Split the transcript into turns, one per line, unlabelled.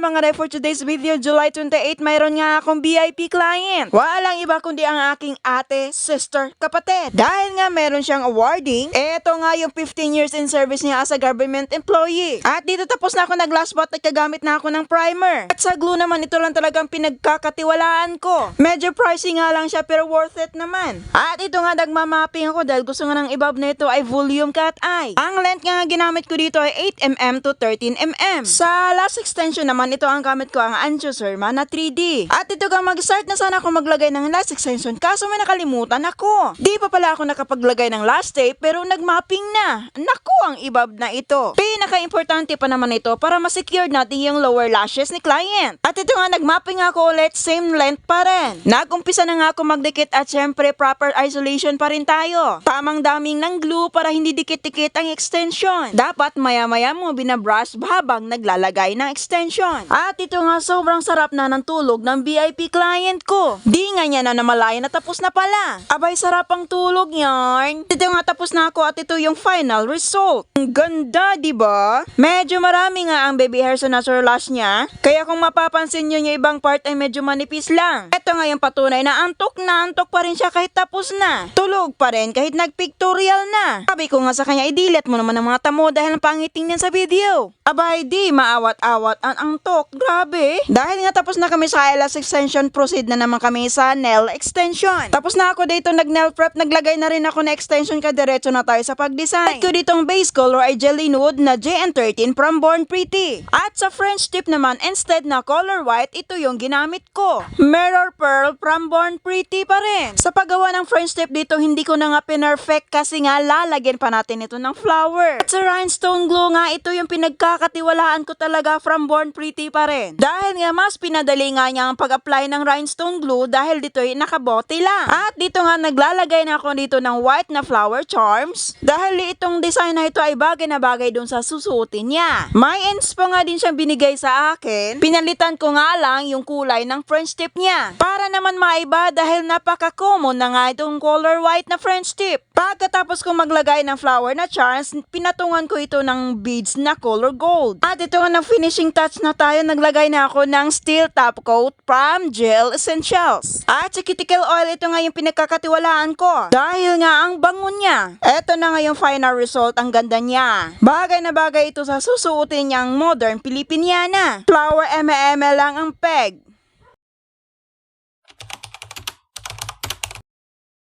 mga re, for today's video, July 28, mayroon nga akong VIP client. Walang iba kundi ang aking ate, sister, kapatid. Dahil nga meron siyang awarding, eto nga yung 15 years in service niya as a government employee. At dito tapos na ako nag-last spot at kagamit na ako ng primer. At sa glue naman, ito lang talagang pinagkakatiwalaan ko. Medyo pricey nga lang siya pero worth it naman. At ito nga nagmamapping ako dahil gusto nga ng ibab na ito ay volume cat eye. Ang length nga ginamit ko dito ay 8mm to 13mm. Sa last extension naman, ito ang gamit ko ang Anjo Surma na 3D. At ito nga mag-start na sana ako maglagay ng last extension kaso may nakalimutan ako. Di pa pala ako nakapaglagay ng last tape pero nagmapping na. Naku, ang ibab na ito. Pinaka-importante pa naman ito para ma-secure natin yung lower lashes ni client. At ito nga nagmapping ako ulit, same length pa rin. Nagumpisa na nga ako magdikit at syempre proper isolation pa rin tayo. Tamang daming ng glue para hindi dikit-dikit ang extension. Dapat maya-maya mo binabrush habang naglalagay ng extension. At ito nga sobrang sarap na ng tulog ng VIP client ko. Di nga niya na namalayan na tapos na pala. Abay, sarap ang tulog yarn. Ito nga tapos na ako at ito yung final result. Ang ganda, di ba? Medyo marami nga ang baby hair sa natural lash niya. Kaya kung mapapansin nyo yung ibang part ay medyo manipis lang. Ito nga yung patunay na antok pa rin siya kahit tapos na. Tulog pa rin kahit nagpictorial na. Sabi ko nga sa kanya, i-delete mo naman ang mga tamo dahil ang pangiting niyan sa video. Abay, di maawat-awat ang antok. Grabe. Dahil nga tapos na kami sa eyelash extension, proceed na naman kami sa nail extension. Tapos na ako dito nag-nail prep, naglagay na rin ako na extension kadiretso na tayo sa pag-design. At ko ditong base color ay Jelly Nude na JN13 from Born Pretty. At sa French tip naman, instead na color white, ito yung ginamit ko. Mirror Pearl from Born Pretty pa rin. Sa paggawa ng French tip dito, hindi ko na nga pinerfect kasi nga lalagyan pa natin ito ng flower. At sa rhinestone glue nga, ito yung pinagkakatiwalaan ko talaga from Born Pretty pa rin. Dahil nga mas pinadali nga niya ang pag-apply ng rhinestone glue dahil dito ay nakabote lang. At dito nga naglalagay na ako dito ng white na flower charms dahil itong design na ito ay bagay na bagay dun sa susuotin niya. May ends pa nga din siyang binigay sa akin. Pinalitan ko nga lang yung kulay ng French tip niya para naman maiba dahil napaka-common na nga itong color white na French tip. Pagkatapos kong maglagay ng flower na charms, pinatungan ko ito ng beads na color gold. At ito nga ng finishing touch na tayo, naglagay na ako ng steel top coat from Gel Essentials. At sa cuticle oil, ito nga yung pinagkakatiwalaan ko dahil nga ang bango niya. Ito na nga yung final result, ang ganda niya. Bagay na bagay ito sa susuotin niyang modern Filipiniana. Flower eme lang ang peg.